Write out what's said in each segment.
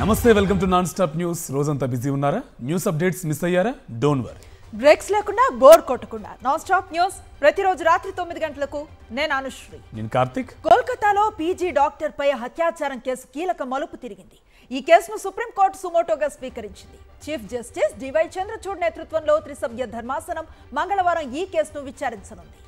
నమస్తే welcome to non stop news. రోజంతా busy ఉన్నారా? న్యూస్ అప్డేట్స్ మిస్ అయ్యారా? Don't worry. బ్రేక్స్ లేకుండా బోర్ కొట్టకుండా నాన్ స్టాప్ న్యూస్ ప్రతిరోజు రాత్రి 9 గంటలకు నేను అనుశ్రీ. నేను కార్తిక్. కోల్కతాలో పీజీ డాక్టర్ పై అత్యాచారం కేసు కీలక మలుపు తిరిగింది. ఈ కేసును సుప్రీంకోర్టు సుమోటోగా స్వీకరించింది. చీఫ్ జస్టిస్ డివై చంద్రచూడ్ నేతృత్వంలో త్రిసభ్య ధర్మాసనం మంగళవారం ఈ కేసును విచారించనుంది.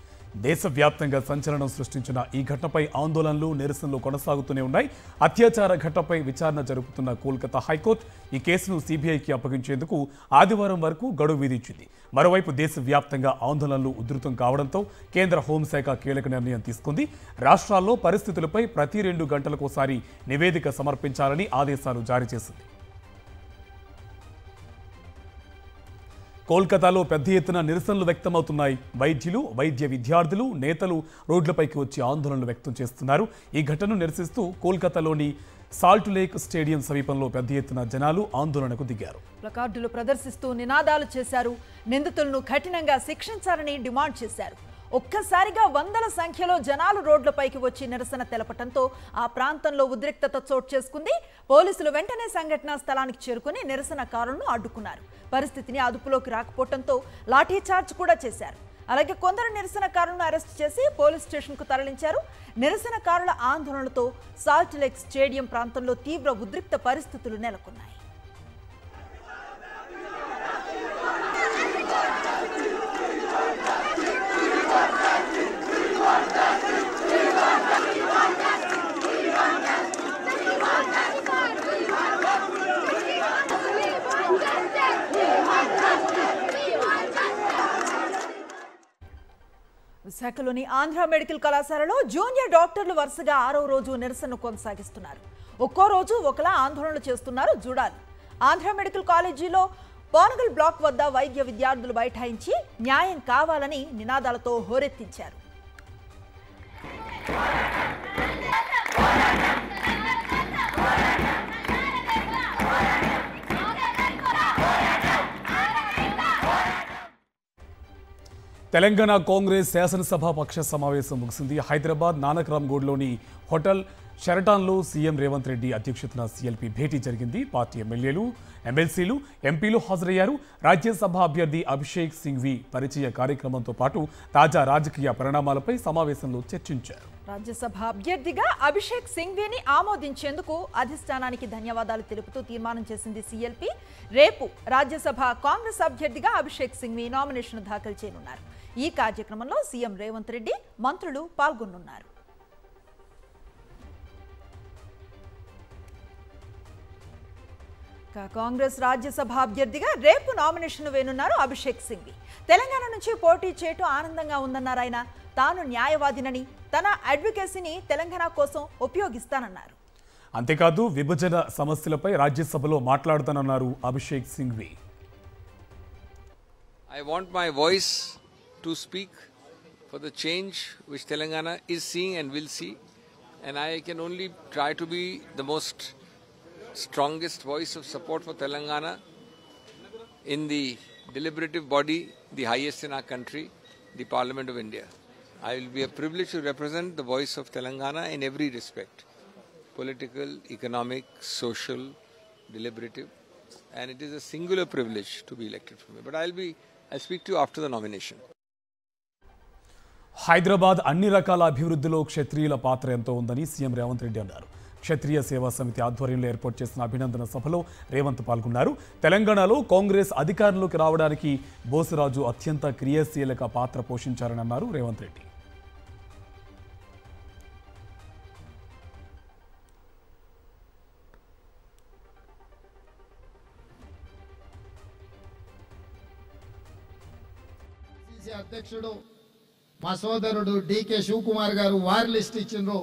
దేశవ్యాప్తంగా సంచలనం సృష్టించిన ఈ ఘటనపై ఆందోళనలు, నిరసనలు కొనసాగుతూనే ఉన్నాయి. అత్యాచార ఘటనపై విచారణ జరుపుతున్న కోల్కతా హైకోర్టు ఈ కేసును సిబిఐకి అప్పగించేందుకు ఆదివారం వరకు గడువు విధించింది. మరోవైపు దేశవ్యాప్తంగా ఆందోళనలు ఉధృతం కావడంతో కేంద్ర హోంశాఖ కీలక నిర్ణయం తీసుకుంది. రాష్ట్రాల్లో పరిస్థితులపై ప్రతి 2 గంటలకోసారి నివేదిక సమర్పించాలని ఆదేశాలు జారీ చేసింది. కోల్కతాలో పెద్ద ఎత్తున నిరసనలు వ్యక్తమవుతున్నాయి. వైద్యులు, వైద్య విద్యార్థులు, నేతలు రోడ్లపైకి వచ్చి ఆందోళనలు వ్యక్తం చేస్తున్నారు. ఈ ఘటనను నిరసిస్తూ కోల్కతాలోని సాల్ట్ లేక్ స్టేడియం సమీపంలో పెద్ద ఎత్తున జనాలు ఆందోళనకు దిగారు. ప్లకార్డులు ప్రదర్శిస్తూ నినాదాలు చేశారు. నిందితులను కఠినంగా శిక్షించాలని డిమాండ్ చేశారు. ఒక్కసారిగా వందల సంఖ్యలో జనాలు రోడ్లపైకి వచ్చి నిరసన తెలపడంతో ఆ ప్రాంతంలో ఉద్రిక్తత చోటు చేసుకుంది. పోలీసులు వెంటనే సంఘటనా స్థలానికి చేరుకుని నిరసనకారులను అడ్డుకున్నారు. పరిస్థితిని అదుపులోకి రాకపోవడంతో లాఠీచార్జ్ కూడా చేశారు. అలాగే కొందరు నిరసనకారులను అరెస్టు చేసి పోలీస్ స్టేషన్కు తరలించారు. నిరసనకారుల ఆందోళనలతో సాల్ట్ లేక్ స్టేడియం ప్రాంతంలో తీవ్ర ఉద్రిక్త పరిస్థితులు నెలకొన్నాయి. విశాఖలోని ఆంధ్ర మెడికల్ కళాశాలలో జూనియర్ డాక్టర్లు వరుసగా 6వ రోజు నిరసన కొనసాగిస్తున్నారు. ఒక్కో రోజు ఒకలా ఆందోళనలు చేస్తున్నారు. చూడాలి. ఆంధ్ర మెడికల్ కాలేజీలో పోనగల్ బ్లాక్ వద్ద వైద్య విద్యార్థులు బైఠాయించి న్యాయం కావాలని నినాదాలతో హోరెత్తించారు. తెలంగాణ కాంగ్రెస్ శాసనసభ పక్ష సమావేశం ముగిసింది. హైదరాబాద్ నానక్రామ్ గూడ్లోని హోటల్ షెరటాన్లో సీఎం రేవంత్ రెడ్డి అధ్యక్షతన సీఎల్పీ భేటీ జరిగింది. పార్టీ ఎమ్మెల్యేలు, ఎమ్మెల్సీలు, ఎంపీలు హాజరయ్యారు. రాజ్యసభ అభ్యర్థి అభిషేక్ సింఘ్వి పరిచయ కార్యక్రమంతో పాటు తాజా రాజకీయ పరిణామాలపై సమావేశంలో చర్చించారు. రాజ్యసభ అభ్యర్థిగా అభిషేక్ సింఘ్విని ఆమోదించేందుకు అధిష్టానానికి ధన్యవాదాలు తెలుపుతూ తీర్మానం చేసింది సీఎల్పీ. రేపు రాజ్యసభ కాంగ్రెస్ అభ్యర్థిగా అభిషేక్ సింఘ్వి నామినేషన్ దాఖలు చేయనున్నారు. ఈ కార్యక్రమంలో సీఎం రేవంత్ రెడ్డి, మంత్రులు పాల్గొనున్నారు. కాంగ్రెస్ రాజ్యసభ అభ్యర్థిగా రేపు నామినేషన్ వేనున్నారు అభిషేక్ సింఘ్వి. తెలంగాణ నుంచి పోటీ చేయటం ఆనందంగా ఉందన్నారు ఆయన. తాను న్యాయవాదినని, తన అడ్వకేసీని తెలంగాణ కోసం ఉపయోగిస్తానన్నారు. అంతేకాదు విభజన సమస్యలపై రాజ్యసభలో మాట్లాడతానన్నారు Abhishek Singhvi. I want my voice to speak for the change which Telangana is seeing and will see, and I can only try to be the most strongest voice of support for Telangana in the deliberative body, the highest in our country, the Parliament of India. I will be a privilege to represent the voice of Telangana in every respect, political, economic, social, deliberative, and it is a singular privilege to be elected for me. But I'll speak to you after the nomination. Hyderabad అన్ని రకాల అభివృద్ధిలో క్షత్రియుల పాత్ర ఎంతో ఉందని CM Revanth Reddy అన్నారు. క్షత్రియ సేవా సమితి ఆధ్వర్యంలో ఏర్పాటు చేసిన అభినందన సభలో రేవంత్ పాల్గొన్నారు. తెలంగాణలో కాంగ్రెస్ అధికారంలోకి రావడానికి బోసరాజు అత్యంత క్రియాశీలక పాత్ర పోషించారని అన్నారు రేవంత్ రెడ్డి. అధ్యక్షుడు మా సోదరుడు డికే శివకుమార్ గారు వారి లిస్ట్ ఇచ్చిండ్రు.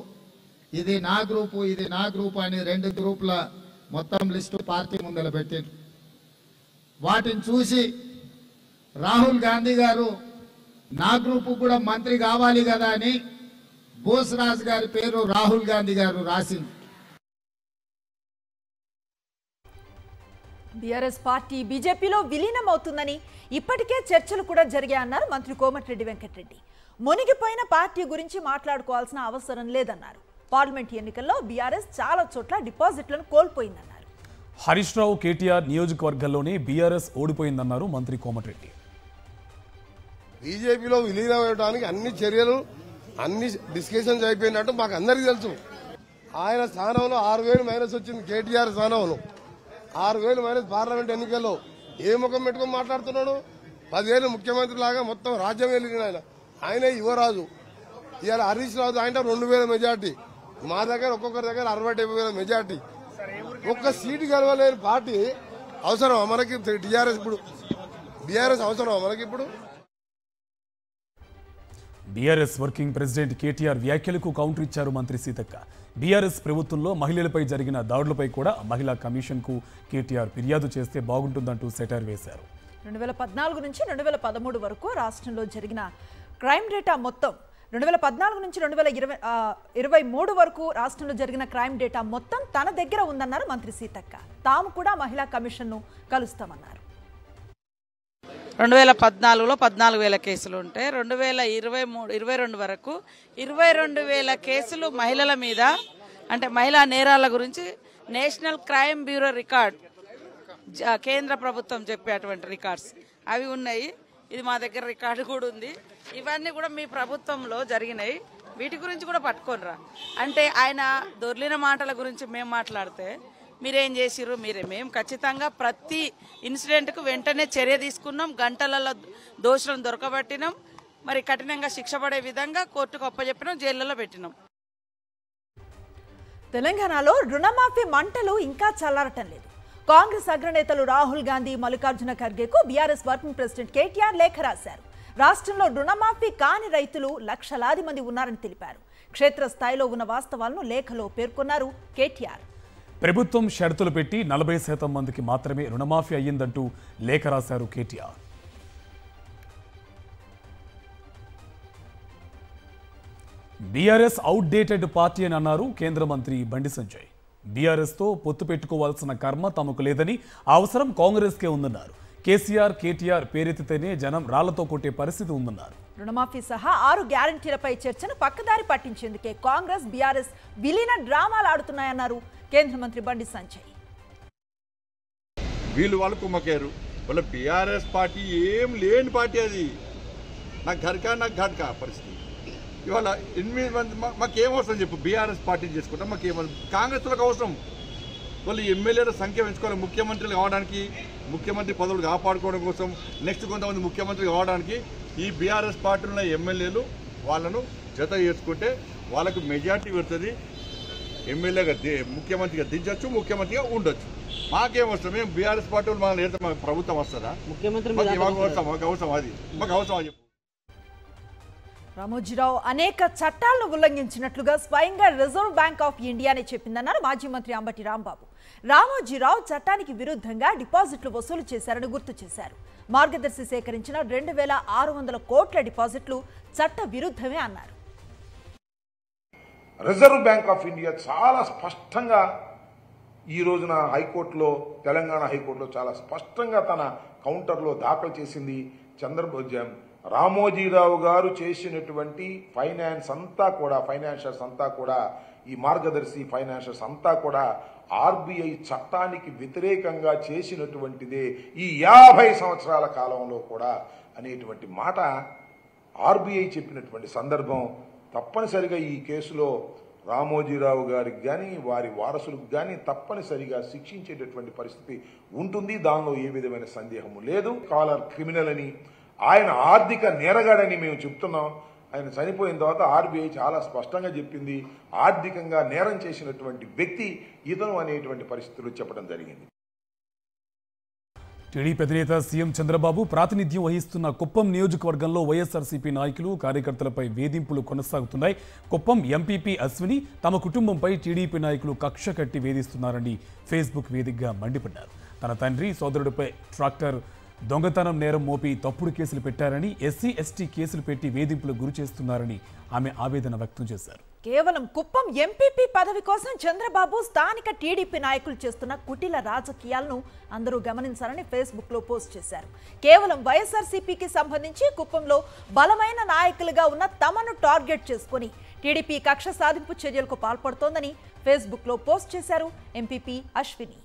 ఇది నా గ్రూపు, ఇది నా గ్రూపు అని 2 గ్రూపుల మొత్తం లిస్టు పార్టీ ముందర పెట్టిండ్రు. వాటిని చూసి రాహుల్ గాంధీ గారు నా గ్రూపు కూడా మంత్రి కావాలి కదా అని బోసరాజ్ గారి పేరు రాహుల్ గాంధీ గారు రాసింది. బీఆర్ఎస్ పార్టీ బీజేపీలో విలీనమవుతుందని ఇప్పటికే చర్చలు కూడా జరిగాయన్నారు మంత్రి కోమటిరెడ్డి వెంకటరెడ్డి. మునిగిపోయిన పార్టీ గురించి మాట్లాడుకోవాల్సిన అవసరం లేదన్నారు. పార్లమెంట్ ఎన్నికల్లో బీఆర్ఎస్ చాలా చోట్ల డిపాజిట్లను కోల్పోయిందన్నారు. హరీష్ రావు కేటీఆర్ నియోజకవర్గంలోనే బీఆర్ఎస్ ఓడిపోయిందన్నారు మంత్రి కోమటిరెడ్డి. బీజేపీలో విలీనమయ్యడానికి అన్ని చర్యలు అన్ని డిస్కషన్స్ అయిపోయినట్టు మాకు అందరికీ తెలుసు. ఆయన స్థానంలో 6,000 మైనస్ వచ్చింది. కేటీఆర్ స్థానంలో 6,000 మైనస్ పార్లమెంట్ ఎన్నికల్లో ఏ ముఖం పెట్టుకుని మాట్లాడుతున్నాడు? 10 ఏళ్ళు ముఖ్యమంత్రి లాగా మొత్తం రాజ్యం వెళ్ళిన ఆయనే యువరాజు. ఇవాళ హరీష్ రావు ఆయన 2,000 మెజార్టీ, మా దగ్గర ఒక్కొక్కరి దగ్గర 60-70,000 మెజార్టీ. ఒక్క సీటు గెలవలేని పార్టీ అవసరమా మనకి? టీఆర్ఎస్ ఇప్పుడు బీఆర్ఎస్ అవసరమా మనకి? ఇప్పుడు బీఆర్ఎస్ వర్కింగ్ ప్రెసిడెంట్ కేటీఆర్ వ్యాఖ్యలకు కౌంటర్ ఇచ్చారు మంత్రి సీతక్క. బీఆర్ఎస్ ప్రభుత్వంలో మహిళలపై జరిగిన దాడులపై కూడా మహిళా కమిషన్కు కేటీఆర్ ఫిర్యాదు చేస్తే బాగుంటుందంటూ సెటైర్ వేశారు. 2014 నుంచి 2013 వరకు రాష్ట్రంలో జరిగిన క్రైమ్ డేటా మొత్తం 2014 నుంచి 2023 వరకు రాష్ట్రంలో జరిగిన క్రైమ్ డేటా మొత్తం తన దగ్గర ఉందన్నారు మంత్రి సీతక్క. తాము కూడా మహిళా కమిషన్ను కలుస్తామన్నారు. 2014లో 14,000 కేసులు ఉంటే 2022 వరకు 22,000 కేసులు మహిళల మీద, అంటే మహిళా నేరాల గురించి నేషనల్ క్రైమ్ బ్యూరో రికార్డ్, కేంద్ర ప్రభుత్వం చెప్పేటువంటి రికార్డ్స్ అవి ఉన్నాయి. ఇది మా దగ్గర రికార్డు కూడా ఉంది. ఇవన్నీ కూడా మీ ప్రభుత్వంలో జరిగినాయి. వీటి గురించి కూడా పట్టుకోనరా అంటే ఆయన దొర్లిన మాటల గురించి మేము మాట్లాడితే మీరేం చేసిర్రు? మేము ఖచ్చితంగా ప్రతి ఇన్సిడెంట్కు వెంటనే చర్య తీసుకున్నాం. గంటలలో దోషులను దొరకబట్టినాం. మరి కఠినంగా శిక్ష పడే విధంగా కోర్టుకు అప్పచెప్పినాం, జైళ్లలో పెట్టినాం. తెలంగాణలో రుణమాఫీ మంటలు ఇంకా చల్లారటం లేదు. కాంగ్రెస్ అగ్రనేతలు రాహుల్ గాంధీ, మల్లికార్జున ఖర్గేకు బీఆర్ఎస్ వర్కింగ్ ప్రెసిడెంట్ కేటీఆర్ లేఖ రాశారు. రాష్ట్రంలో రుణమాఫీ కాని రైతులు లక్షలాది మంది ఉన్నారని తెలిపారు. క్షేత్రస్థాయిలో ఉన్న వాస్తవాలను లేఖలో పేర్కొన్నారు కేటీఆర్. ప్రభుత్వం షరతులు పెట్టి 40% మందికి మాత్రమే రుణమాఫీ అయ్యిందంటూ లేఖ రాశారు కేటీఆర్. బీఆర్ఎస్ అవుట్డేటెడ్ పార్టీ అని అన్నారు కేంద్ర మంత్రి బండి సంజయ్. బీఆర్ఎస్తో పొత్తు పెట్టుకోవాల్సిన కర్మ తమకు లేదని, అవసరం కాంగ్రెస్కే ఉందన్నారు. కేసీఆర్, కేటీఆర్ పేరెత్తితేనే జనం రాళ్లతో కొట్టే పరిస్థితి ఉందన్నారు. రుణమాఫీ సహా 6 గ్యారంటీలపై చర్చను పక్కదారి పట్టించేందుకే కాంగ్రెస్, బీఆర్ఎస్ విలీన డ్రామాలు ఆడుతున్నాయన్నారు కేంద్ర మంత్రి బండి సంజయ్. వీళ్ళు వాళ్ళు కుమ్మకేరు. వాళ్ళ బీఆర్ఎస్ పార్టీ ఏం లేని పార్టీ అది. నాకు ఘట్కా పరిస్థితి. ఇవాళ 8 మంది మాకేం అవసరం చెప్పు? బీఆర్ఎస్ పార్టీ చేసుకుంటాం, మాకేమవసరం? కాంగ్రెస్లకు అవసరం. వాళ్ళు ఎమ్మెల్యేల సంఖ్య పెంచుకోవాలి. ముఖ్యమంత్రులు కావడానికి, ముఖ్యమంత్రి పదవులు కాపాడుకోవడం కోసం, నెక్స్ట్ కొంతమంది ముఖ్యమంత్రి కావడానికి ఈ బీఆర్ఎస్ పార్టీలో ఉన్న ఎమ్మెల్యేలు వాళ్ళను జత చేసుకుంటే వాళ్ళకు మెజార్టీ పెడుతుంది. ఎమ్మెల్యేగా ముఖ్యమంత్రిగా దించవచ్చు, ముఖ్యమంత్రిగా ఉండొచ్చు. మాకేం వస్తుంది? మేము బీఆర్ఎస్ పార్టీ వాళ్ళు మనం ఏదైతే మాకు ప్రభుత్వం వస్తుందా? మాకు అవసరం అది, మాకు అవసరం అని చెప్పు. రామోజీరావు అనేక చట్టాలను ఉల్లంఘించినట్లుగా స్వయంగా రిజర్వ్ బ్యాంక్ ఆఫ్ ఇండియానే చెప్పిందన్నారు మాజీ మంత్రి అంబటి రాంబాబు. రామోజీరావు చట్టానికి విరుద్ధంగా డిపాజిట్లు వసూలు చేశారని గుర్తు చేశారు. మార్గదర్శి సేకరించిన 2,600 కోట్ల డిపాజిట్లు చట్ట విరుద్ధమే అన్నారు. రిజర్వ్ బ్యాంక్ ఆఫ్ ఇండియా చాలా స్పష్టంగా ఈ రోజున హైకోర్టులో, తెలంగాణ హైకోర్టులో చాలా స్పష్టంగా తన కౌంటర్లో దాఖలు చేసింది. రామోజీరావు గారు చేసినటువంటి ఫైనాన్షియర్స్ అంతా కూడా ఈ మార్గదర్శి ఫైనాన్షియర్స్ అంతా కూడా ఆర్బీఐ చట్టానికి వ్యతిరేకంగా చేసినటువంటిదే ఈ 50 సంవత్సరాల కాలంలో కూడా అనేటువంటి మాట ఆర్బీఐ చెప్పినటువంటి సందర్భం. తప్పనిసరిగా ఈ కేసులో రామోజీరావు గారికి కానీ వారి వారసులకు కానీ తప్పనిసరిగా శిక్షించేటటువంటి పరిస్థితి ఉంటుంది. దానిలో ఏ విధమైన సందేహము లేదు. కాలర్ క్రిమినల్ అని, ఆయన ఆర్థిక నేరగాడని మేము చెప్తున్నాం. ఆయన చనిపోయిన తర్వాత ఆర్బీఐ చాలా స్పష్టంగా చెప్పింది, ఆర్థికంగా నేరం చేసినటువంటి వ్యక్తి ఇతను అనేటువంటి పరిస్థితులు చెప్పడం జరిగింది. టీడీపీ అధినేత సీఎం చంద్రబాబు ప్రాతినిధ్యం వహిస్తున్న కుప్పం నియోజకవర్గంలో వైఎస్ఆర్సీపీ నాయకులు, కార్యకర్తలపై వేధింపులు కొనసాగుతున్నాయి. కుప్పం ఎంపీపీ అశ్విని తమ కుటుంబంపై టీడీపీ నాయకులు కక్ష కట్టి వేధిస్తున్నారని ఫేస్బుక్ వేదికగా మండిపడ్డారు. తన తండ్రి, సోదరుడిపై ట్రాక్టర్ దొంగతనం నేరం మోపి తప్పుడు కేసులు పెట్టారని, ఎస్సీ ఎస్టీ కేసులు పెట్టి వేధింపులు గురి చేస్తున్నారని ఆమె ఆవేదన వ్యక్తం చేశారు. కేవలం కుప్పం ఎంపీపీ పదవి కోసం చంద్రబాబు, స్థానిక టీడీపీ నాయకులు చేస్తున్న కుటిల రాజకీయాలను అందరూ గమనించాలని ఫేస్బుక్ లో పోస్ట్ చేశారు. కేవలం వైఎస్ఆర్సీపీకి సంబంధించి కుప్పంలో బలమైన నాయకులుగా ఉన్న తమను టార్గెట్ చేసుకుని టీడీపీ కక్ష సాధింపు చర్యలకు పాల్పడుతోందని ఫేస్బుక్ లో పోస్ట్ చేశారు ఎంపీపీ అశ్విని.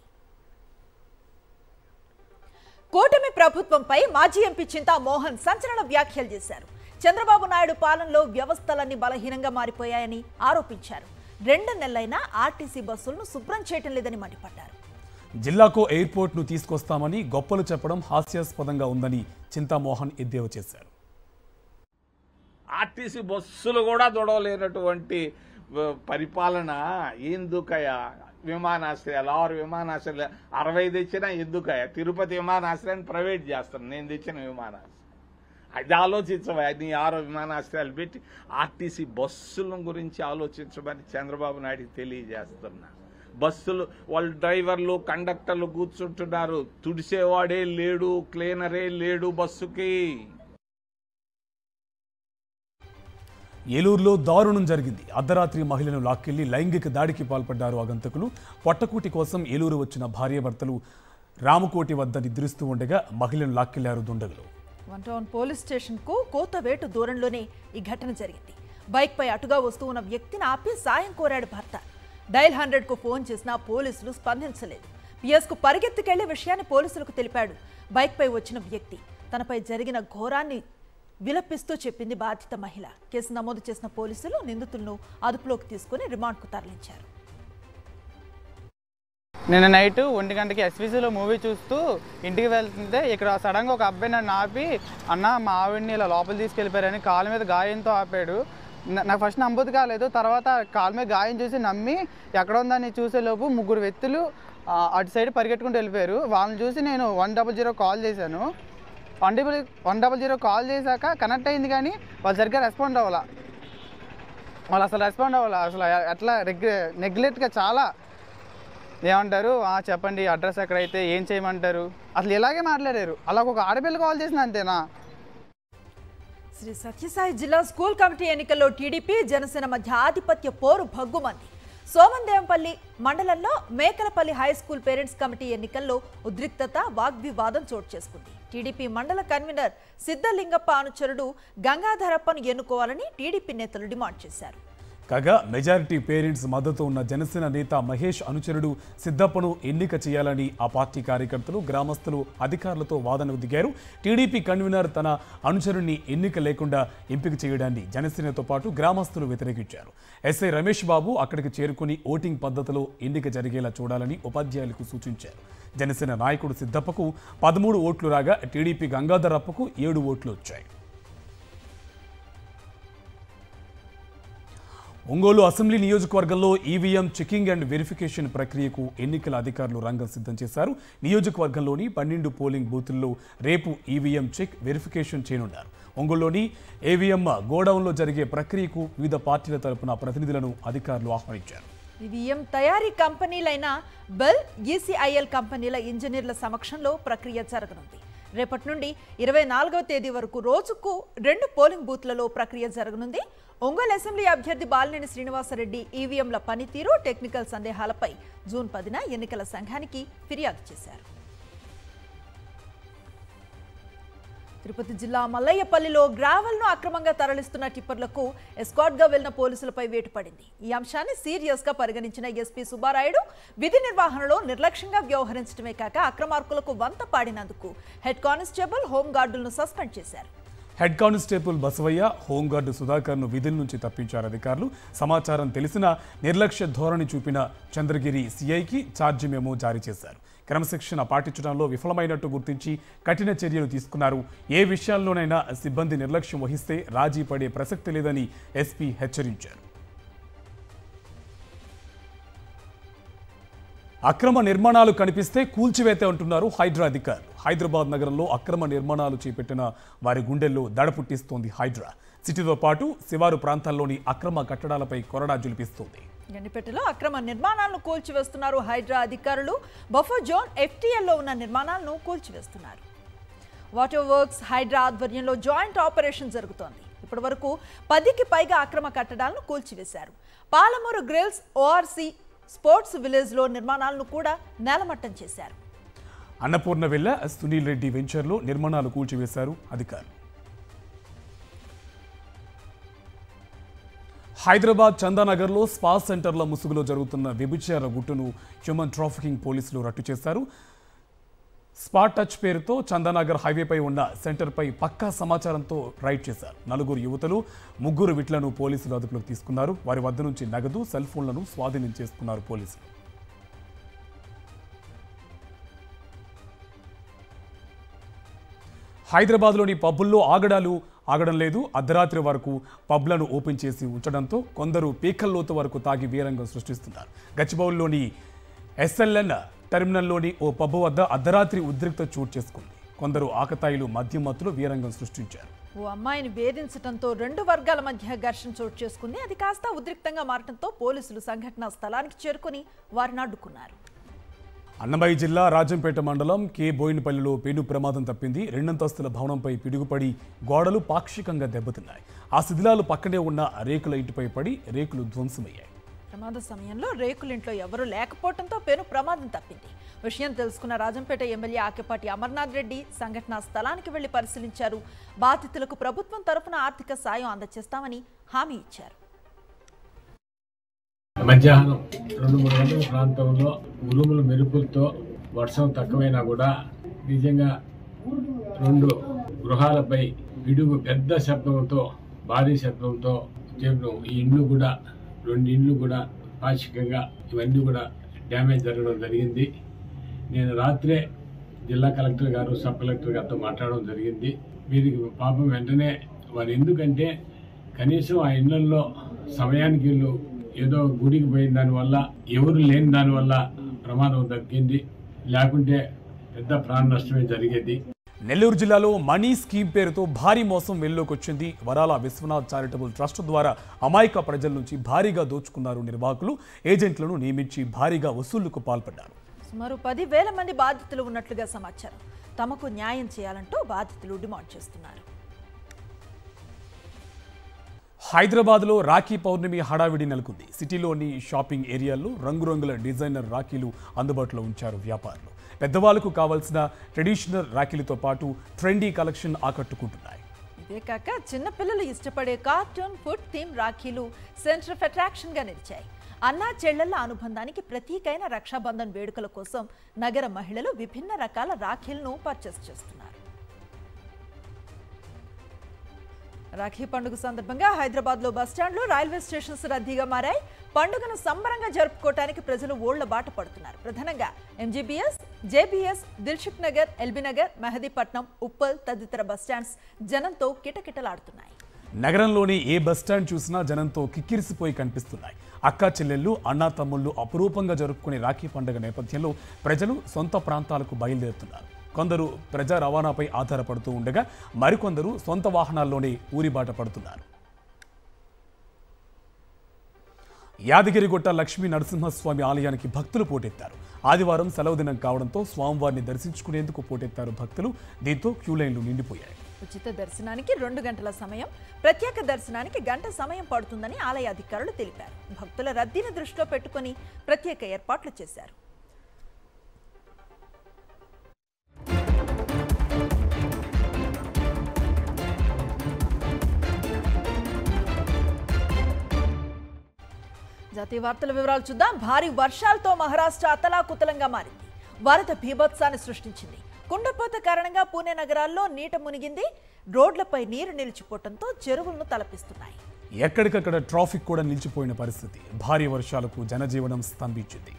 కూటమి ప్రభుత్వంపై మాజీ ఎంపీ చింతా మోహన్ సంచలన వ్యాఖ్యలు చేశారు. చంద్రబాబు నాయుడు పాలనలో వ్యవస్థలన్నీ బలహీనంగా మారిపోయాయని ఆరోపించారు. 2 నెలలైనా ఆర్టీసీ బస్సులను శుభ్రం చేయటం లేదని మండిపడ్డారు. జిల్లాకు ఎయిర్పోర్ట్ను తీసుకొస్తామని గొప్పలు చెప్పడం హాస్యాస్పదంగా ఉందని చింతామోహన్ ఎద్దేవా చేశారు. ఆర్టీసీ బస్సులు కూడా దొడవలేనటువంటి పరిపాలన ఎందుకయ్యా? విమానాశ్రయాలు 6 విమానాశ్రయాలు 60 తెచ్చినా ఎందుకయ్యా? తిరుపతి విమానాశ్రయాన్ని ప్రైవేట్ చేస్తాను, నేను తెచ్చిన విమానాశ్రయం. అది ఆలోచించవా? నీ 6 విమానాశ్రయాలు పెట్టి ఆర్టీసీ బస్సుల గురించి ఆలోచించమని చంద్రబాబు నాయుడికి తెలియజేస్తున్నా. బస్సులు వాళ్ళు డ్రైవర్లు కండక్టర్లు కూర్చుంటున్నారు, తుడిసేవాడే లేడు, క్లీనరే లేడు బస్సుకి. ఏలూరులో దారుణం జరిగింది. అర్ధరాత్రి మహిళను లాక్కెళ్లి లైంగిక దాడికి పాల్పడ్డారు ఆగంతకులు. పొట్టకూటి కోసం ఏలూరు వచ్చిన భార్యాభర్తలు రామకోటి వద్ద నిద్రిస్తూ ఉండగా మహిళను లాక్కెళ్లారు దుండగులు. వన్ టౌన్ పోలీస్ స్టేషన్ కు కోతవేటు దూరంలోనే ఈ ఘటన జరిగింది. బైక్ పై అటుగా వస్తూ ఉన్న వ్యక్తిని ఆపి సాయం కోరాడు భర్త. డయల్ 100 కు ఫోన్ చేసినా పోలీసులు స్పందించలేదు. పిఎస్ కు పరిగెత్తుకెళ్లే విషయాన్ని పోలీసులకు తెలిపాడు. బైక్ పై వచ్చిన వ్యక్తి తనపై జరిగిన ఘోరాన్ని విలపిస్తూ చెప్పింది బాధిత మహిళ. కేసు నమోదు చేసిన పోలీసులు నిందితులను అదుపులోకి తీసుకుని రిమాండ్కు తరలించారు. నిన్న నైట్ 1 గంటకి ఎస్విసిలో మూవీ చూస్తూ ఇంటికి వెళ్తుంటే ఇక్కడ సడన్గా ఒక అబ్బాయి నన్ను ఆపి, అన్న మా ఆవిడ్ని ఇలా లోపల తీసుకెళ్ళిపోయారని కాళ్ళ మీద గాయంతో ఆపాడు. నాకు ఫస్ట్ నమ్మబుద్ధి కాలేదు. తర్వాత కాళ్ళ మీద గాయం చూసి నమ్మి ఎక్కడ ఉందని చూసేలోపు 3 వ్యక్తులు అటు సైడ్ పరిగెట్టుకుంటూ వెళ్ళిపోయారు. వాళ్ళని చూసి నేను 100 కాల్ చేశాను. 100 కాల్ చేశాక కనెక్ట్ అయింది, కానీ వాళ్ళు సరిగ్గా రెస్పాండ్ అవ్వాల. వాళ్ళు అసలు రెస్పాండ్ అవ్వాల. అసలు ఎట్లా నెగ్లెక్ట్గా చాలా ఏమంటారు, చెప్పండి అడ్రస్ ఎక్కడైతే ఏం చేయమంటారు, అసలు ఇలాగే మాట్లాడారు. అలా ఒక ఆడపిల్ల కాల్ చేసిన అంతేనా? శ్రీ సత్యసాయి జిల్లా స్కూల్ కమిటీ ఎన్నికల్లో టీడీపీ జనసేన మధ్య ఆధిపత్య పోరు భగ్గుమంది. సోమందేవంపల్లి మండలంలో మేకలపల్లి హై స్కూల్ పేరెంట్స్ కమిటీ ఎన్నికల్లో ఉద్రిక్తత, వాగ్వివాదం చోటు చేసుకుంది. టీడీపీ మండల కన్వీనర్ సిద్ధలింగప్ప అనుచరుడు గంగాధరప్పను ఎన్నుకోవాలని టీడీపీ నేతలు డిమాండ్ చేశారు. కాగా మెజారిటీ పేరెంట్స్ మద్దతు ఉన్న జనసేన నేత మహేష్ అనుచరుడు సిద్ధప్పను ఎన్నిక చేయాలని ఆ పార్టీ కార్యకర్తలు, గ్రామస్తులు అధికారులతో వాదనకు దిగారు. టీడీపీ కన్వీనర్ తన అనుచరుణ్ణి ఎన్నిక లేకుండా ఎంపిక చేయడాన్ని జనసేనతో పాటు గ్రామస్తులు వ్యతిరేకించారు. ఎస్ఐ రమేష్ బాబు అక్కడికి చేరుకుని ఓటింగ్ పద్ధతిలో ఎన్నిక జరిగేలా చూడాలని ఉపాధ్యాయులకు సూచించారు. జనసేన నాయకుడు సిద్ధప్పకు 13 ఓట్లు రాగా టీడీపీ గంగాధరప్పకు 7 ఓట్లు వచ్చాయి. ఒంగోలు అసెంబ్లీ నియోజకవర్గంలో ఈవీఎం చెకింగ్ అండ్ వెరిఫికేషన్ ప్రక్రియకు ఎన్నికల అధికారులు రంగం సిద్ధం చేశారు. నియోజకవర్గంలోని 12 పోలింగ్ బూతుల్లో రేపు ఈవీఎం చెక్, వెరిఫికేషన్ చేయనున్నారు. ఒంగోలులోని ఏవీఎం గోడౌన్లో జరిగే ప్రక్రియకు వివిధ పార్టీల తరపున ప్రతినిధులను అధికారులు ఆహ్వానించారు. ఈవీఎం తయారీ కంపెనీలైన బెల్, ఈసీఐఎల్ కంపెనీల ఇంజనీర్ల సమక్షంలో ప్రక్రియ జరగనుంది. రేపటి నుండి 24వ తేదీ వరకు రోజుకు 2 పోలింగ్ బూత్లలో ప్రక్రియ జరగనుంది. ఒంగోలు అసెంబ్లీ అభ్యర్థి బాలినేని శ్రీనివాసరెడ్డి ఈవీఎంల పనితీరు, టెక్నికల్ సందేహాలపై జూన్ 10న ఎన్నికల సంఘానికి ఫిర్యాదు చేశారు. తిరుపతి జిల్లా మల్లయ్యపల్లిలో గ్రావెల్ను అక్రమంగా తరలిస్తున్న టిప్పర్లకు ఎస్కార్ట్గా వెళ్లిన పోలీసులపై వేటు పడింది. ఈ అంశాన్ని సీరియస్గా పరిగణించిన ఎస్పీ సుబ్బారాయుడు విధి నిర్వహణలో నిర్లక్ష్యంగా వ్యవహరించడమే కాక అక్రమార్కులకు వంత పాడినందుకు హెడ్ కానిస్టేబుల్, హోంగార్డులను సస్పెండ్ చేశారు. హెడ్ కానిస్టేబుల్ బసవయ్య, హోంగార్డు సుధాకర్ను విధుల నుంచి తప్పించారు అధికారులు. సమాచారం తెలిసినా నిర్లక్ష్య ధోరణి చూపిన చంద్రగిరి సిఐకి ఛార్జీ మెమో జారీ చేశారు. క్రమశిక్షణ పాటించడంలో విఫలమైనట్టు గుర్తించి కఠిన చర్యలు తీసుకున్నారు. ఏ విషయాల్లోనైనా సిబ్బంది నిర్లక్ష్యం వహిస్తే రాజీ పడే ప్రసక్తి లేదని ఎస్పీ హెచ్చరించారు. అక్రమ నిర్మాణాలు కనిపిస్తే కూల్చివేతే అంటున్నారు హైడ్రా అధికారులు. హైదరాబాద్ నగరంలో అక్రమ నిర్మాణాలు చేపట్టిన వారి గుండెల్లో దడ పుట్టిస్తోంది హైడ్రా. సిటీతో పాటు శివారు ప్రాంతాల్లోని అక్రమ కట్టడాలపై కొరడా జులిపిస్తోంది. గండిపేటలో అక్రమ నిర్మాణాలను కూల్చివేస్తున్నారు హైడ్రా అధికారులు. బఫర్ జోన్ ఎఫ్టీఎల్లో ఉన్న నిర్మాణాలను కూల్చివేస్తున్నారు. వాటర్ వర్క్స్ హైడ్రా ఆధ్వర్యంలో జాయింట్ ఆపరేషన్ జరుగుతోంది. ఇప్పటి వరకు 10కి పైగా అక్రమ కట్టడాలను కూల్చివేశారు. పాలమూరు గ్రిల్స్, ఓఆర్సీ స్పోర్ట్స్ విలేజ్లో నిర్మాణాలను కూడా నేలమట్టం చేశారు. అన్నపూర్ణ వెల్ల సునీల్ రెడ్డి వెంచర్లో నిర్మాణాలు కూల్చివేశారు అధికారులు. హైదరాబాద్ చందానగర్లో స్పా సెంటర్ల ముసుగులో జరుగుతున్న వ్యభిచార గుట్టును హ్యూమన్ ట్రాఫికింగ్ పోలీసులు రట్టు చేశారు. స్పాట్ టచ్ పేరుతో చందానగర్ హైవేపై ఉన్న సెంటర్పై పక్కా సమాచారంతో రైడ్ చేశారు. 4 యువతులు 3 విట్లను పోలీసులు అదుపులోకి తీసుకున్నారు. వారి వద్ద నుంచి నగదు, సెల్ ఫోన్లను స్వాధీనం చేసుకున్నారు పోలీసులు. హైదరాబాద్లోని పబ్బుల్లో ఆగడం లేదు. అర్ధరాత్రి వరకు పబ్లను ఓపెన్ చేసి ఉంచడంతో కొందరు పీకల్లోతు వరకు తాగి వీరంగం సృష్టిస్తున్నారు. గచ్చిబౌలిలోని SLN టెర్మినల్లోని ఓ పబ్బు వద్ద అర్ధరాత్రి ఉద్రిక్త చోటు చేసుకుంది. కొందరు ఆకతాయిలు మద్యం మత్తులో వీరంగం సృష్టించారు. ఓ అమ్మాయిని వేధించడంతో 2 వర్గాల మధ్య ఘర్షణ చోటు చేసుకుంది. అది కాస్త ఉద్రిక్తంగా మారడంతో పోలీసులు సంఘటనా స్థలానికి చేరుకుని వారిని అడ్డుకున్నారు. అన్నమయ్య జిల్లా రాజంపేట మండలం కే బోయినపల్లిలో పేను ప్రమాదం తప్పింది. 2 అంతస్తుల భవనంపై పిడుగుపడి గోడలు పాక్షికంగా దెబ్బతిన్నాయి. ఆ శిథిలాలు పక్కనే ఉన్న రేకుల ఇంటిపై పడి రేకులు ధ్వంసమయ్యాయి. ప్రమాద సమయంలో రేకులింట్లో ఎవరూ లేకపోవడంతో పేను ప్రమాదం తప్పింది. విషయం తెలుసుకున్న రాజంపేట ఎమ్మెల్యే ఆకేపాటి అమర్నాథ్ రెడ్డి సంఘటనా స్థలానికి వెళ్లి పరిశీలించారు. బాధితులకు ప్రభుత్వం తరఫున ఆర్థిక సాయం అందజేస్తామని హామీ ఇచ్చారు. మధ్యాహ్నం 2-3 గంటల ప్రాంతంలో ఉరుముల మెరుపులతో వర్షం తక్కువైనా కూడా నిజంగా 2 గృహాలపై పిడుగు పెద్ద శబ్దంతో భారీ శబ్దంతో ఈ ఇండ్లు కూడా 2 ఇండ్లు కూడా పాక్షికంగా ఇవన్నీ కూడా డ్యామేజ్ జరగడం జరిగింది. నేను రాత్రే జిల్లా కలెక్టర్ గారు, సబ్ కలెక్టర్ గారితో మాట్లాడడం జరిగింది. వీరికి పాపం వెంటనే వారు ఎందుకంటే కనీసం ఆ ఇళ్లలో సమయానికి వీళ్ళు ఏదో గుడికి పోయిన దానివల్ల ఎవరు లేని దానివల్ల ప్రమాదం తగ్గింది. లేకుంటే పెద్ద ప్రాణ నష్టమే జరిగేది. నెల్లూరు జిల్లాలో మనీ స్కీమ్ పేరుతో భారీ మోసం వెలుగులోకి వచ్చింది. వరాల విశ్వనాథ్ చారిటబుల్ ట్రస్ట్ ద్వారా అమాయక ప్రజల నుంచి భారీగా దోచుకున్నారు నిర్వాహకులు. ఏజెంట్లను నియమించి భారీగా వసూళ్లకు పాల్పడ్డారు. సుమారు 10,000 మంది బాధితులు ఉన్నట్లుగా సమాచారం. తమకు న్యాయం చేయాలంటూ బాధితులు డిమాండ్ చేస్తున్నారు. హైదరాబాద్లో రాఖీ పౌర్ణమి హడావిడి నెలకొంది. సిటీలోని షాపింగ్ ఏరియాల్లో రంగురంగుల డిజైనర్ రాఖీలు అందుబాటులో ఉంచారు వ్యాపారులు. పెద్దవాళ్లకు కావాల్సిన ట్రెడిషనల్ రాఖీలతో పాటు ట్రెండీ కలెక్షన్ ఆకట్టుకుంటున్నాయి. ఇదే కాక చిన్నపిల్లలు ఇష్టపడే కార్టూన్ ఫుడ్ థీమ్ రాఖీలు సెంటర్ ఆఫ్ అట్రాక్షన్ గా నిలిచాయి. అన్నా చెల్లెళ్ల అనుబంధానికి ప్రతీకైన రక్షాబంధన్ వేడుకల కోసం నగర మహిళలు విభిన్న రకాల రాఖీలను పర్చేస్ చేస్తున్నారు. రాఖీ పండుగ సందర్భంగా హైదరాబాద్లో బస్టాండ్లు, రైల్వే స్టేషన్స్ రద్దీగా మారాయి. పండుగను సంబరంగా జరుపుకోవడానికి ప్రజలు ఓళ్ల బాట పడుతున్నారు. ప్రధానంగా MGBS, JBS, Dilsukh Nagar, LB Nagar, Mehdipatnam, Uppal తదితర బస్టాండ్స్ జనంతో కిటకిటలాడుతున్నాయి. నగరంలోని ఏ బస్టాండ్ చూసినా జనంతో కిక్కిరిసిపోయి కనిపిస్తున్నాయి. అక్కా చెల్లెళ్ళు, అన్నా తమ్ముళ్ళు అపురూపంగా జరుపుకునే రాఖీ పండుగ నేపథ్యంలో ప్రజలు సొంత ప్రాంతాలకు బయలుదేరుతున్నారు. కొందరు ప్రజా రవాణాపై ఆధారపడుతూ ఉండగా మరికొందరు సొంత వాహనాల్లోనే ఊరిబాట పడుతున్నారు. యాదగిరిగుట్ట లక్ష్మీ నరసింహస్వామి ఆలయానికి భక్తులు పోటెత్తారు. ఆదివారం సెలవు దినం కావడంతో స్వామివారిని దర్శించుకునేందుకు పోటెత్తారు భక్తులు. దీంతో క్యూలైన్లు నిండిపోయాయి. ఉచిత దర్శనానికి 2 గంటల సమయం, ప్రత్యేక దర్శనానికి 1 గంట సమయం పడుతుందని ఆలయ అధికారులు తెలిపారు. భక్తుల రద్దీని దృష్టిలో పెట్టుకుని ప్రత్యేక ఏర్పాట్లు చేశారు. జాతీయ వార్తల వివరాలు చూద్దాం. భారీ వర్షాలతో మహారాష్ట్ర అతలాకుతలంగా మారింది. వరద బీభత్సాన్ని సృష్టించింది. కుండపోత కారణంగా పూణే నగరాల్లో నీట మునిగింది. రోడ్లపై నీరు నిలిచిపోవడంతో చెరువులను తలపిస్తున్నాయి. ఎక్కడికక్కడ ట్రాఫిక్ కూడా నిలిచిపోయిన పరిస్థితి. భారీ వర్షాలకు జనజీవనం స్తంభించింది.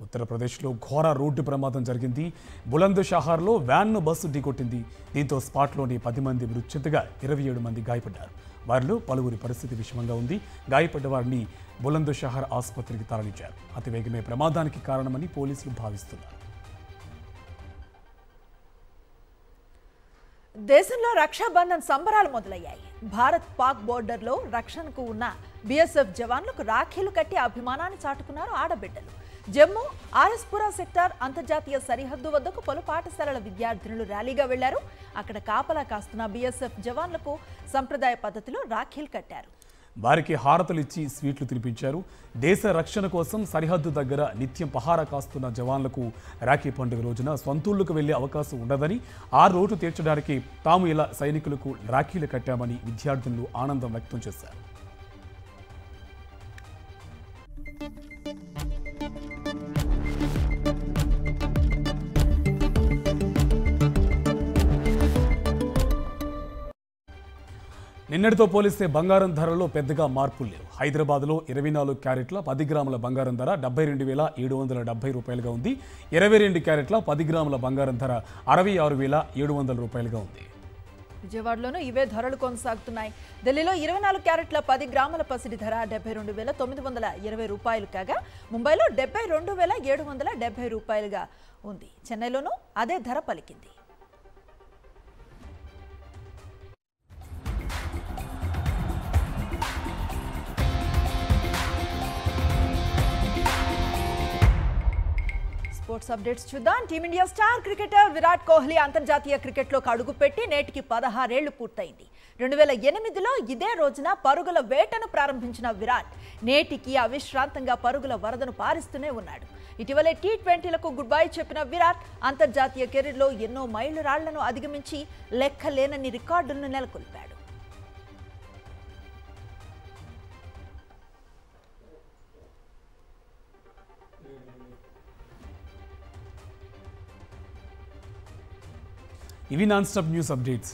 ఉత్తరప్రదేశ్లో ఘోర రోడ్డు ప్రమాదం జరిగింది. బులంద్ షహర్లో వ్యాన్ను బస్సు ఢీకొట్టింది. దీంతో స్పాట్లోని 10 మంది మృత్యుంతగా 27 మంది గాయపడ్డారు. వారిలో పలువురి పరిస్థితి విషమంగా ఉంది. గాయపడ్డ వారిని బులంద్ షహర్ ఆసుపత్రికి తరలించారు. అతివేగమే ప్రమాదానికి కారణమని పోలీసులు భావిస్తున్నారు. దేశంలో రక్షాబంధన్ సంబరాలు మొదలయ్యాయి. భారత్ పాక్ బోర్డర్లో రక్షణకు ఉన్న BSF జవాన్లకు రాఖీలు కట్టి అభిమానాన్ని చాటుకున్నారు ఆడబిడ్డలు. జమ్మూ ఆర్ఎస్పురా సెక్టార్ అంతర్జాతీయ సరిహద్దు వద్దకు పలు పాఠశాలల విద్యార్థినులు ర్యాలీగా వెళ్లారు. అక్కడ కాపలా కాస్తున్న BSF జవాన్లకు సంప్రదాయ పద్ధతిలో రాఖీలు కట్టారు. వారికి హారతలిచ్చి స్వీట్లు తినిపించారు. దేశ రక్షణ కోసం సరిహద్దు దగ్గర నిత్యం పహారా కాస్తున్న జవాన్లకు రాఖీ పండుగ రోజున సొంతూళ్లకు వెళ్లే అవకాశం ఉండదని, ఆ రోడ్డు తీర్చడానికి తాము ఇలా సైనికులకు రాఖీలు కట్టామని విద్యార్థులు ఆనందం వ్యక్తం చేశారు. నిన్నటితో పోలిస్తే బంగారం ధరలో పెద్దగా మార్పులు లేవు. హైదరాబాద్లో 24 క్యారెట్ల 10 గ్రాముల బంగారం ధర 72,770 రూపాయలుగా ఉంది. 22 క్యారెట్ల 10 గ్రాముల బంగారం ధర 66,700 రూపాయలుగా ఉంది. విజయవాడలోనూ ఇవే ధరలు కొనసాగుతున్నాయి. ఢిల్లీలో 24 క్యారెట్ల 10 గ్రాముల పసిడి ధర 72,920 రూపాయలు కాగా, ముంబైలో 72,770 రూపాయలుగా ఉంది. చెన్నైలోనూ అదే ధర పలికింది. స్పోర్ట్స్ అప్డేట్స్ చూద్దాం. Team India star cricketer Virat Kohli అంతర్జాతీయ క్రికెట్లోకి అడుగుపెట్టి నేటికి 16 ఏళ్లు పూర్తయింది. 2008లో ఇదే రోజున పరుగుల వేటను ప్రారంభించిన విరాట్ నేటికి అవిశ్రాంతంగా పరుగుల వరదను పారిస్తూనే ఉన్నాడు. ఇటీవలే T20లకు గుడ్ బై చెప్పిన విరాట్ అంతర్జాతీయ కెరీర్లో ఎన్నో మైలురాళ్లను అధిగమించి లెక్కలేనన్ని రికార్డులను నెలకొల్పాడు. ఇవి నాన్ స్టాప్ న్యూస్ అప్డేట్స్.